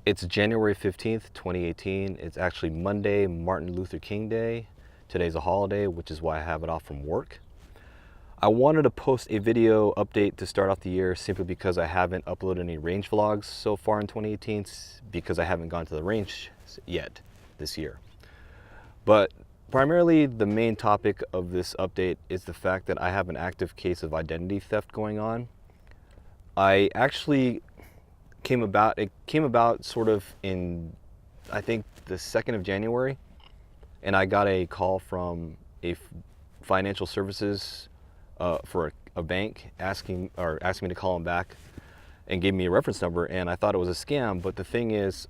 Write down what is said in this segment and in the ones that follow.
It's January 15th, 2018. It's actually Monday, Martin Luther King Day. Today's a holiday, which is why I have it off from work. I wanted to post a video update to start off the year simply because I haven't uploaded any range vlogs so far in 2018 because I haven't gone to the range yet this year. But primarily the main topic of this update is the fact that I have an active case of identity theft going on. I actually it came about sort of in, I think, the 2nd of January, and I got a call from a financial services for a bank asking me to call them back and gave me a reference number, and I thought it was a scam. But the thing is,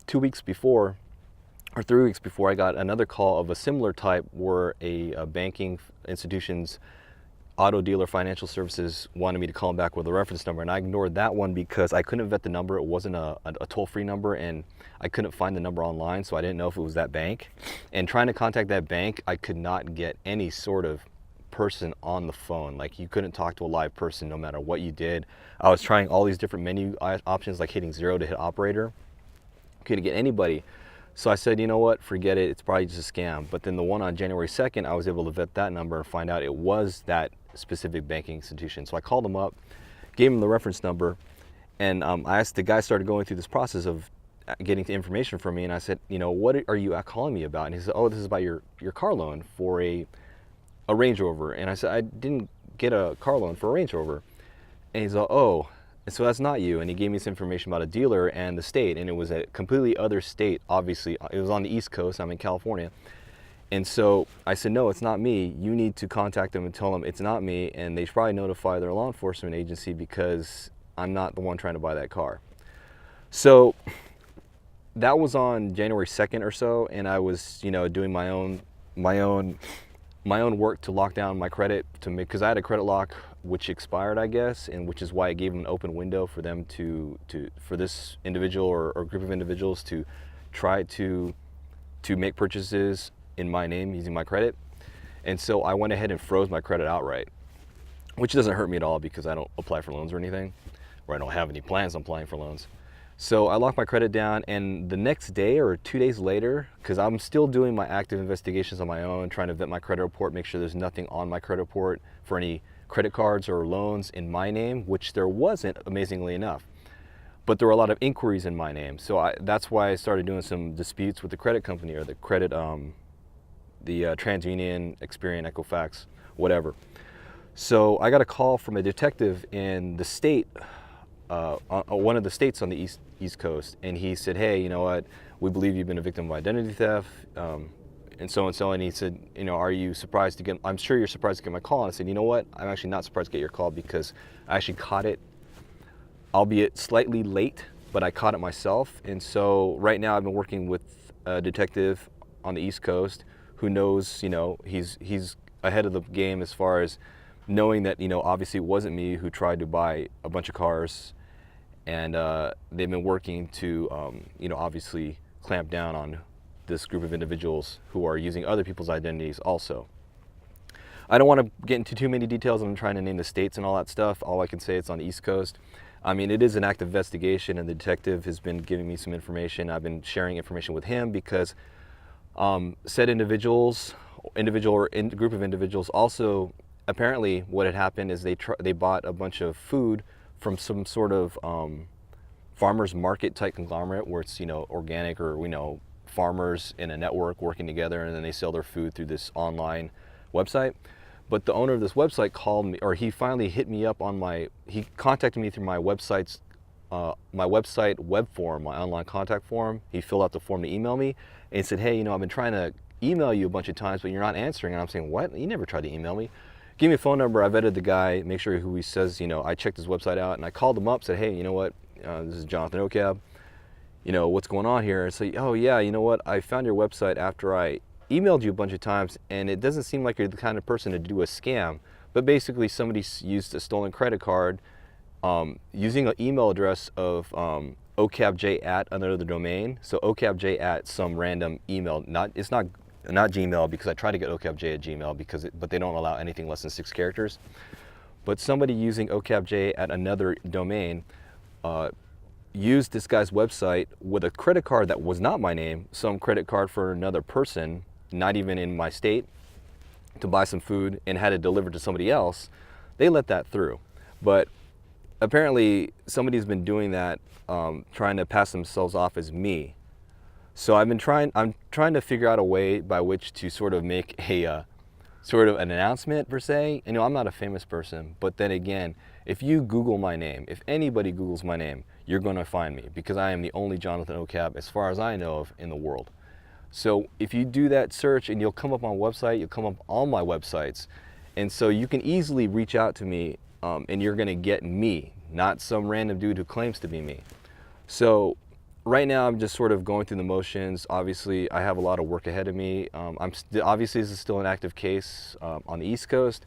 2 weeks before or 3 weeks before, I got another call of a similar type where a banking institution's auto dealer financial services wanted me to call them back with a reference number, and I ignored that one because I couldn't vet the number. It wasn't a toll-free number, and I couldn't find the number online, so I didn't know if it was that bank. And trying to contact that bank, I could not get any sort of person on the phone. Like, you couldn't talk to a live person no matter what you did. I was trying all these different menu options, like hitting 0 to hit operator. Couldn't get anybody. So I said, you know what, forget it, it's probably just a scam. But then the one on January 2nd, I was able to vet that number and find out it was that specific banking institution. So I called them up, gave them the reference number, and I asked, the guy started going through this process of getting the information from me, and I said, you know, what are you calling me about? And he said, oh, this is about your car loan for a Range Rover. And I said, I didn't get a car loan for a Range Rover. And he's like, oh, so that's not you. And he gave me some information about a dealer and the state, and it was a completely other state. Obviously, it was on the East Coast. I'm in California. And so I said, no, it's not me. You need to contact them and tell them it's not me, and they should probably notify their law enforcement agency because I'm not the one trying to buy that car. So that was on January 2nd or so, and I was, you know, doing my own work to lock down my credit, because I had a credit lock which expired, I guess, and which is why I gave them an open window for them for this individual or group of individuals to try to make purchases in my name using my credit. And so I went ahead and froze my credit outright, which doesn't hurt me at all because I don't apply for loans or anything, or I don't have any plans on applying for loans. So I locked my credit down, and the next day or 2 days later, because I'm still doing my active investigations on my own, trying to vet my credit report, make sure there's nothing on my credit report for any credit cards or loans in my name, which there wasn't, amazingly enough. But there were a lot of inquiries in my name. So that's why I started doing some disputes with the credit company, or the credit, the TransUnion, Experian, Equifax, whatever. So I got a call from a detective in the state, one of the states on the East Coast, and he said, hey, you know what, we believe you've been a victim of identity theft, and so and so. And he said, you know, are you surprised to get, I'm sure you're surprised to get my call. And I said, you know what, I'm actually not surprised to get your call because I actually caught it, albeit slightly late, but I caught it myself. And so right now I've been working with a detective on the East Coast who knows, you know, he's ahead of the game as far as knowing that, you know, obviously it wasn't me who tried to buy a bunch of cars, and they've been working to, you know, obviously clamp down on this group of individuals who are using other people's identities also. I don't want to get into too many details. I'm trying to name the states and all that stuff. All I can say, it's on the East Coast. I mean, it is an active investigation, and the detective has been giving me some information. I've been sharing information with him because said individual or group of individuals also, apparently what had happened is they bought a bunch of food from some sort of farmers market type conglomerate where it's, you know, organic, or, you know, farmers in a network working together, and then they sell their food through this online website. But the owner of this website called me, or he finally hit me up on he contacted me through my website web form, my online contact form. He filled out the form to email me, and he said, hey, you know, I've been trying to email you a bunch of times, but you're not answering. And I'm saying, what? You never tried to email me. Give me a phone number. I vetted the guy, make sure who he says, you know, I checked his website out, and I called him up, said, hey, you know what, this is Jonathan Ocab. You know, what's going on here? And so, oh yeah, you know what, I found your website after I emailed you a bunch of times, and it doesn't seem like you're the kind of person to do a scam. But basically somebody used a stolen credit card using an email address of ocabj at another domain. So ocabj at some random email, it's not Gmail, because I tried to get ocabj at Gmail, but they don't allow anything less than 6 characters. But somebody using ocabj at another domain used this guy's website with a credit card that was not my name, some credit card for another person, not even in my state, to buy some food and had it delivered to somebody else. They let that through. But apparently somebody's been doing that, trying to pass themselves off as me. So I'm trying to figure out a way by which to sort of make a sort of an announcement per se. You know, I'm not a famous person, but then again, if you Google my name, if anybody Googles my name, you're going to find me, because I am the only Jonathan Ocab, as far as I know of, in the world. So if you do that search, and you'll come up on website, you'll come up on my websites, and so you can easily reach out to me, and you're going to get me, not some random dude who claims to be me. So right now I'm just sort of going through the motions. Obviously I have a lot of work ahead of me. Obviously this is still an active case on the East Coast,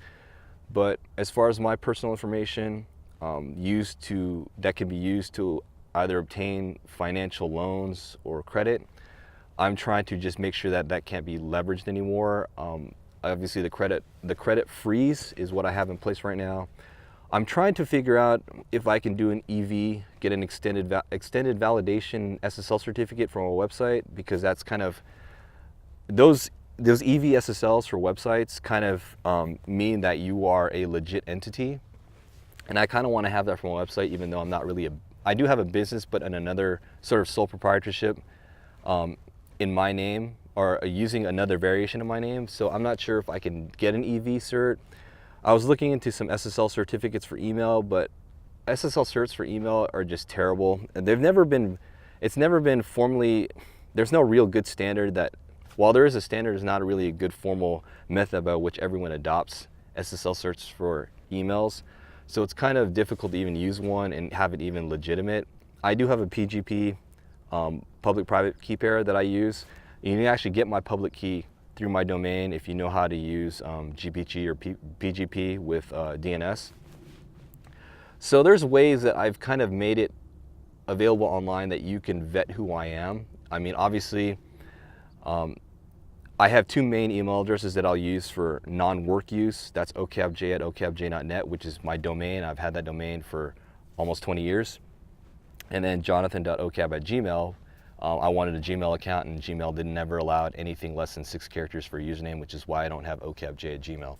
but as far as my personal information that can be used to either obtain financial loans or credit, I'm trying to just make sure that that can't be leveraged anymore. Obviously the credit freeze is what I have in place right now. I'm trying to figure out if I can do an EV, get an extended validation SSL certificate from a website, because that's kind of, those EV SSLs for websites kind of mean that you are a legit entity. And I kind of want to have that from a website, even though I'm not really I do have a business, but in another sort of sole proprietorship in my name, or using another variation of my name. So I'm not sure if I can get an EV cert. I was looking into some SSL certificates for email, but SSL certs for email are just terrible. And it's never been formally, there's no real good standard that, while there is a standard, there's not really a good formal method by which everyone adopts SSL certs for emails. So it's kind of difficult to even use one and have it even legitimate. I do have a PGP, public-private key pair, that I use. You can actually get my public key through my domain if you know how to use GPG or PGP with DNS. So there's ways that I've kind of made it available online that you can vet who I am. I mean, obviously, I have two main email addresses that I'll use for non-work use. That's ocabj@ocabj.net, which is my domain. I've had that domain for almost 20 years. And then jonathan.ocab@gmail. I wanted a Gmail account, and Gmail didn't ever allow anything less than 6 characters for a username, which is why I don't have ocabj@gmail.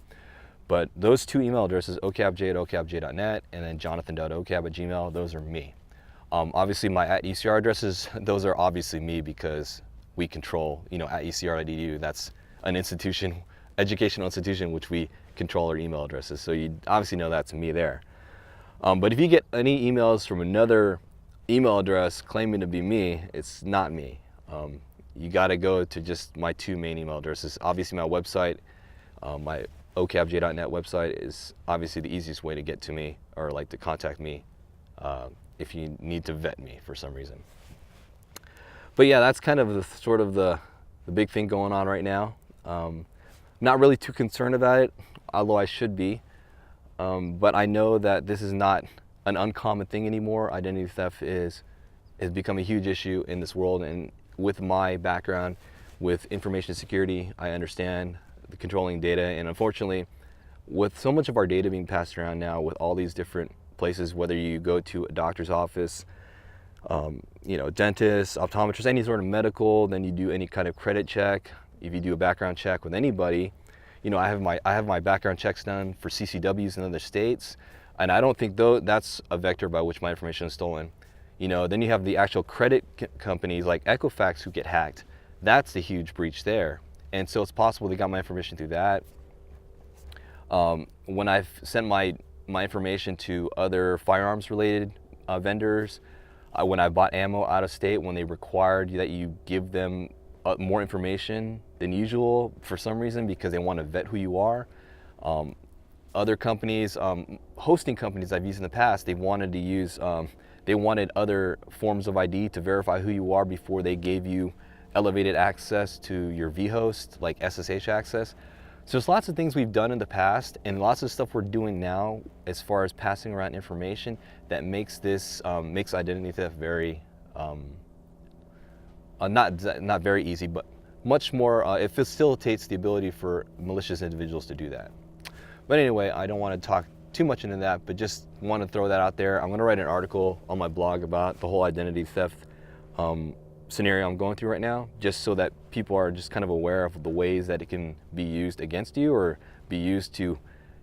But those two email addresses, ocabj@ocabj.net and then jonathan.ocab@gmail, those are me. Obviously my @ECR addresses, those are obviously me, because we control, you know, @ECR.edu, that's an institution, educational institution, which we control our email addresses. So you obviously know that's me there. But if you get any emails from another email address claiming to be me, it's not me. You got to go to just my two main email addresses. Obviously my website, my ocabj.net website, is obviously the easiest way to get to me, or like to contact me if you need to vet me for some reason. But yeah, that's kind of the big thing going on right now. Not really too concerned about it, although I should be. But I know that this is not an uncommon thing anymore. Identity theft has become a huge issue in this world, and with my background with information security, I understand the controlling data, and unfortunately, with so much of our data being passed around now, with all these different places, whether you go to a doctor's office, you know, dentist, optometrist, any sort of medical, then you do any kind of credit check. If you do a background check with anybody, you know, I have my background checks done for CCWs in other states, and I don't think that's a vector by which my information is stolen. You know, then you have the actual credit companies like Equifax who get hacked. That's a huge breach there, and so it's possible they got my information through that. When I've sent my information to other firearms related vendors, when I bought ammo out of state, when they required that you give them more information than usual for some reason because they want to vet who you are. Other companies, hosting companies I've used in the past, they wanted to use, they wanted other forms of ID to verify who you are before they gave you elevated access to your vHost, like SSH access. So there's lots of things we've done in the past, and lots of stuff we're doing now as far as passing around information that makes this makes identity theft very not very easy, but much more. It facilitates the ability for malicious individuals to do that. But anyway, I don't want to talk too much into that, but just want to throw that out there. I'm going to write an article on my blog about the whole identity theft scenario I'm going through right now, just so that people are just kind of aware of the ways that it can be used against you, or be used to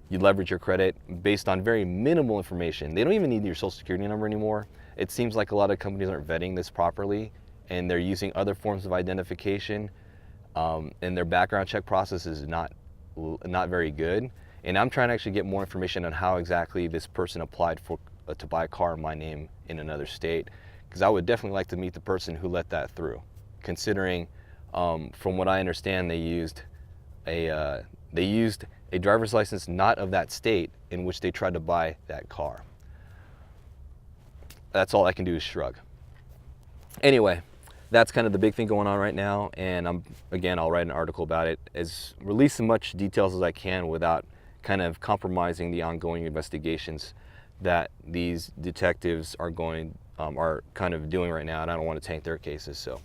you leverage your credit based on very minimal information. They don't even need your social security number anymore. It seems like a lot of companies aren't vetting this properly, and they're using other forms of identification, and their background check process is not very good. And I'm trying to actually get more information on how exactly this person applied for to buy a car in my name in another state, because I would definitely like to meet the person who let that through, considering from what I understand, they used a driver's license not of that state in which they tried to buy that car. That's all I can do is shrug. Anyway, that's kind of the big thing going on right now, and I'll write an article about it, release as much details as I can without kind of compromising the ongoing investigations that these detectives are kind of doing right now, and I don't want to tank their cases, so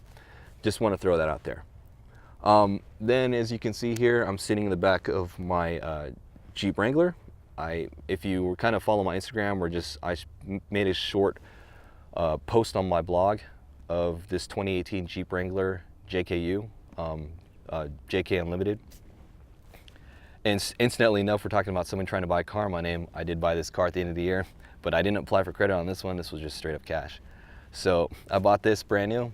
just want to throw that out there. Then, as you can see here, I'm sitting in the back of my Jeep Wrangler. If you were kind of following my Instagram, I made a short post on my blog of this 2018 Jeep Wrangler JKU, JK Unlimited. And incidentally enough, we're talking about someone trying to buy a car in my name. I did buy this car at the end of the year, but I didn't apply for credit on this one. This was just straight up cash. So I bought this brand new.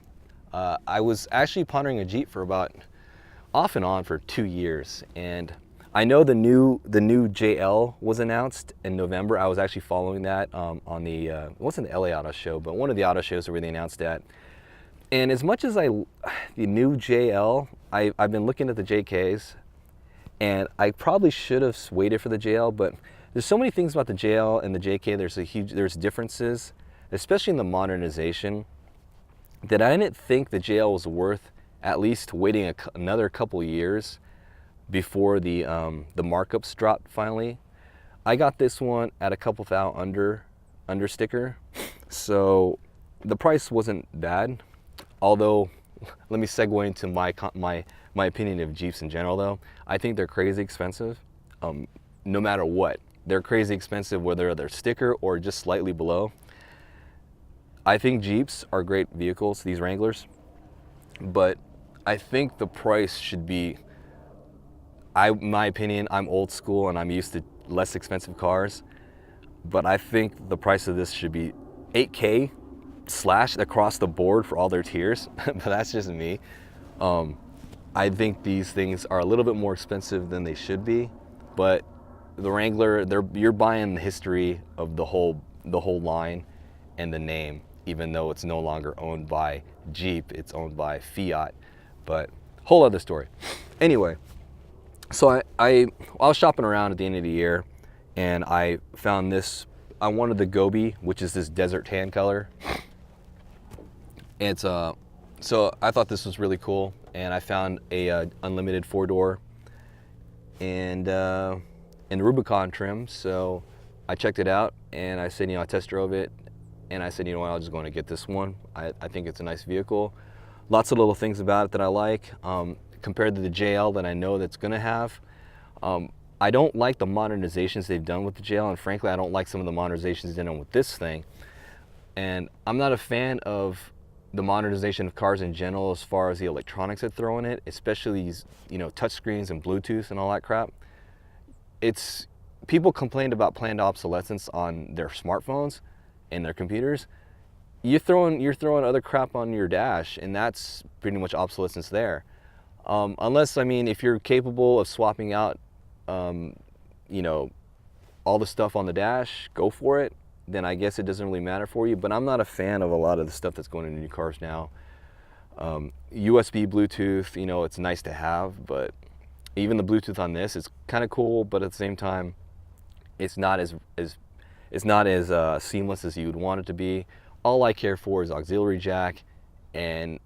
I was actually pondering a Jeep for about off and on for 2 years, and I know the new JL was announced in November. I was actually following that on the it wasn't the LA Auto Show, but one of the auto shows where they announced that. And as much as the new JL, I've been looking at the JKs, and I probably should have waited for the JL, but there's so many things about the JL and the JK. There's differences, especially in the modernization, that I didn't think the JL was worth at least waiting another couple years before the markups dropped finally. I got this one at a couple $1,000 under sticker, so the price wasn't bad. Although, let me segue into my opinion of Jeeps in general though. I think they're crazy expensive, no matter what. They're crazy expensive whether they're sticker or just slightly below. I think Jeeps are great vehicles, these Wranglers, but I think the price should be, my opinion, I'm old school and I'm used to less expensive cars, but I think the price of this should be $8K slashed across the board for all their tiers, but that's just me. I think these things are a little bit more expensive than they should be, but the Wrangler, you're buying the history of the whole line and the name, even though it's no longer owned by Jeep, it's owned by Fiat, but whole other story. Anyway, so I was shopping around at the end of the year, and I found this. I wanted the Gobi, which is this desert tan color. It's so I thought this was really cool, and I found a unlimited 4-door and the Rubicon trim. So I checked it out, and I said, I test drove it, and I said, you know what, I'm just going to get this one. I think it's a nice vehicle. Lots of little things about it that I like, compared to the JL that I know that's going to have. I don't like the modernizations they've done with the JL, and frankly, I don't like some of the modernizations they've done with this thing. And I'm not a fan of the modernization of cars in general as far as the electronics that throw in it, especially these, touchscreens and Bluetooth and all that crap. People complained about planned obsolescence on their smartphones and their computers. You're throwing other crap on your dash, and that's pretty much obsolescence there. Unless, if you're capable of swapping out, all the stuff on the dash, go for it. Then I guess it doesn't really matter for you. But I'm not a fan of a lot of the stuff that's going into new cars now. USB, Bluetooth, it's nice to have, but even the Bluetooth on this is kind of cool. But at the same time, it's not as seamless as you would want it to be. All I care for is auxiliary jack and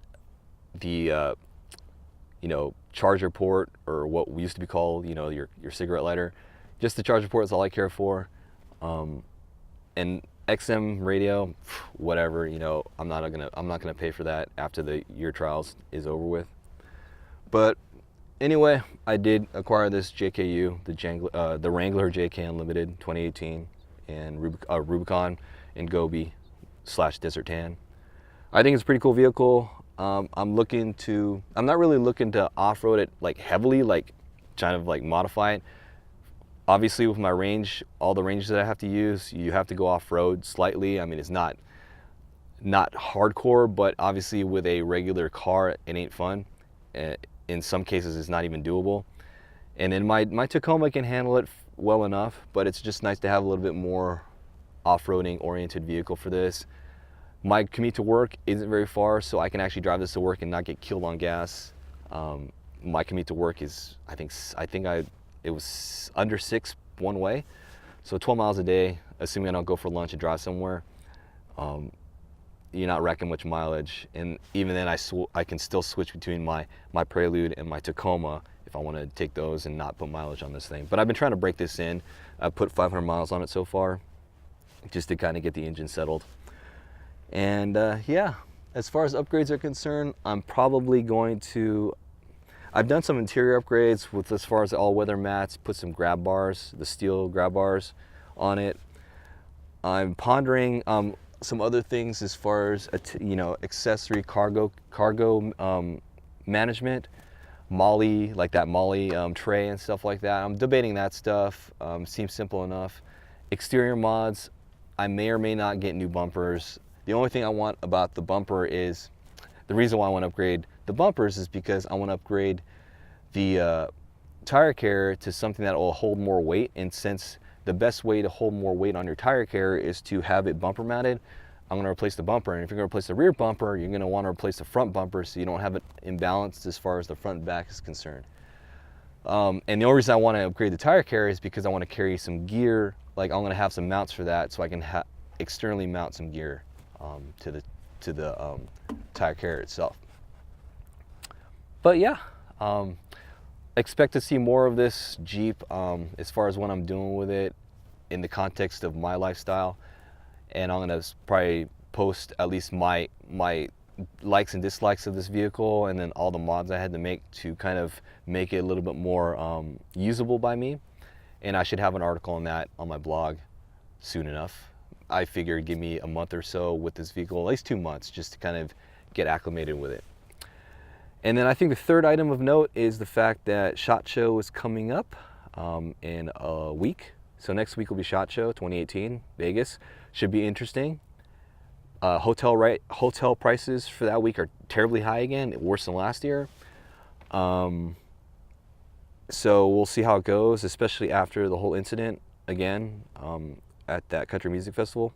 the charger port, or what we used to be called, your cigarette lighter. Just the charger port is all I care for. And XM radio, whatever, I'm not gonna pay for that after the year trials is over with. But anyway, I did acquire this JKU, the Wrangler JK Unlimited 2018, and Rubicon and Gobi / Desert Tan. I think it's a pretty cool vehicle. I'm not really looking to off-road it like heavily, like trying to like modify it. Obviously with my range, all the ranges that I have to use, you have to go off-road slightly. I mean, it's not hardcore, but obviously with a regular car, it ain't fun. In some cases, it's not even doable. And then my Tacoma can handle it well enough, but it's just nice to have a little bit more off-roading oriented vehicle for this. My commute to work isn't very far, so I can actually drive this to work and not get killed on gas. My commute to work is, it was under 6 one way, so 12 miles a day, assuming I don't go for lunch and drive somewhere. You're not wrecking much mileage, and even then I can still switch between my Prelude and my Tacoma if I want to take those and not put mileage on this thing. But I've been trying to break this in. I've put 500 miles on it so far, just to kind of get the engine settled. And yeah, as far as upgrades are concerned, I'm probably going to, I've done some interior upgrades with, as far as the all-weather mats, put some grab bars, the steel grab bars on it. I'm pondering some other things as far as accessory cargo management, MOLLE, like that MOLLE tray and stuff like that. I'm debating that stuff. Seems simple enough. Exterior mods, I may or may not get new bumpers. The only thing I want about the bumper is, the reason why I want to upgrade the bumpers is because I want to upgrade the tire carrier to something that will hold more weight. And since the best way to hold more weight on your tire carrier is to have it bumper mounted, I'm going to replace the bumper. And if you're going to replace the rear bumper, you're going to want to replace the front bumper so you don't have it imbalanced as far as the front and back is concerned. And the only reason I want to upgrade the tire carrier is because I want to carry some gear. Like, I'm going to have some mounts for that, so I can externally mount some gear to the tire carrier itself. But yeah, expect to see more of this Jeep as far as what I'm doing with it in the context of my lifestyle. And I'm gonna probably post at least my likes and dislikes of this vehicle, and then all the mods I had to make to kind of make it a little bit more usable by me. And I should have an article on that on my blog soon enough. I figure give me a month or so with this vehicle, at least 2 months, just to kind of get acclimated with it. And then I think the third item of note is the fact that SHOT Show is coming up in a week. So next week will be SHOT Show 2018, Vegas. Should be interesting. Hotel prices for that week are terribly high again, worse than last year. So we'll see how it goes, especially after the whole incident again at that country music festival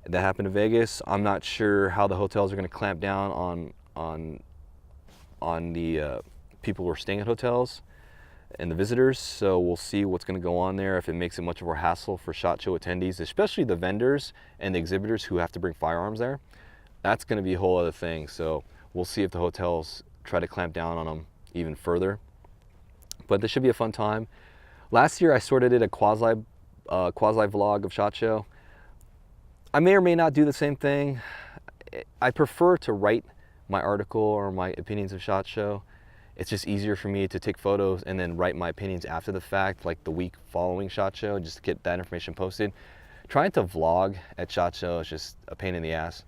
that happened in Vegas. I'm not sure how the hotels are going to clamp down on the people who are staying at hotels and the visitors. So we'll see what's going to go on there, if it makes it much more hassle for SHOT Show attendees, especially the vendors and the exhibitors who have to bring firearms there. That's going to be a whole other thing. So we'll see if the hotels try to clamp down on them even further. But this should be a fun time. Last year I sort of did a quasi vlog of SHOT Show. I may or may not do the same thing. I prefer to write my article or my opinions of SHOT Show. It's just easier for me to take photos and then write my opinions after the fact, like the week following SHOT Show, just to get that information posted. Trying to vlog at SHOT Show is just a pain in the ass.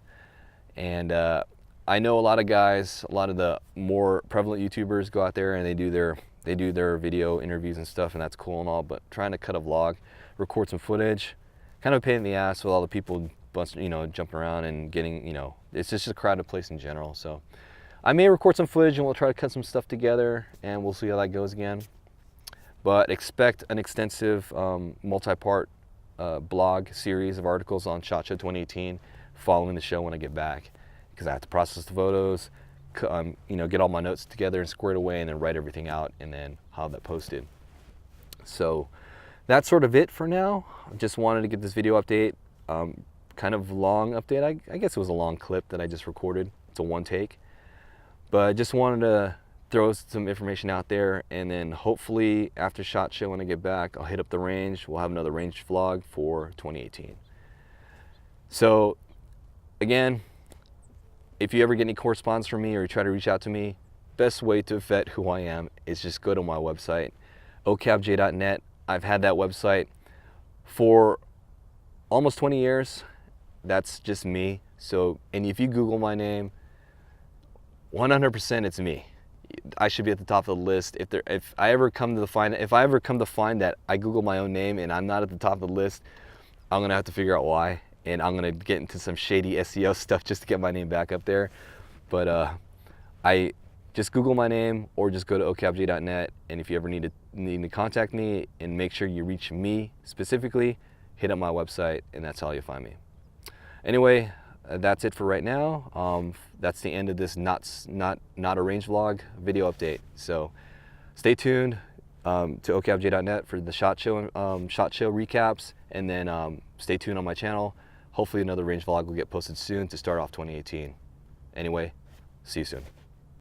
And I know a lot of guys, a lot of the more prevalent YouTubers go out there and they do their video interviews and stuff, and that's cool and all, but trying to cut a vlog, record some footage, kind of a pain in the ass with all the people jumping around and getting, it's just a crowded place in general. So I may record some footage and we'll try to cut some stuff together, and we'll see how that goes again. But expect an extensive multi-part blog series of articles on SHOT Show 2018 following the show when I get back, because I have to process the photos, get all my notes together and squared away, and then write everything out and then have that posted. So that's sort of it for now. I just wanted to get this video update, kind of long update. I guess it was a long clip that I just recorded. It's a one take, but I just wanted to throw some information out there, and then hopefully after SHOT Show when I get back, I'll hit up the range. We'll have another range vlog for 2018. So again, if you ever get any correspondence from me or you try to reach out to me, best way to vet who I am is just go to my website, ocabj.net. I've had that website for almost 20 years. That's just me. So, and if you Google my name, 100% it's me. I should be at the top of the list. If I ever come to find that I Google my own name and I'm not at the top of the list, I'm gonna have to figure out why, and I'm gonna get into some shady SEO stuff just to get my name back up there. But I just Google my name or just go to ocabj.net, and if you ever need to contact me and make sure you reach me specifically, hit up my website, and that's how you'll find me. Anyway, that's it for right now. That's the end of this not arranged vlog video update. So stay tuned to ocabj.net for the SHOT Show recaps, and then stay tuned on my channel. Hopefully another range vlog will get posted soon to start off 2018. Anyway, see you soon.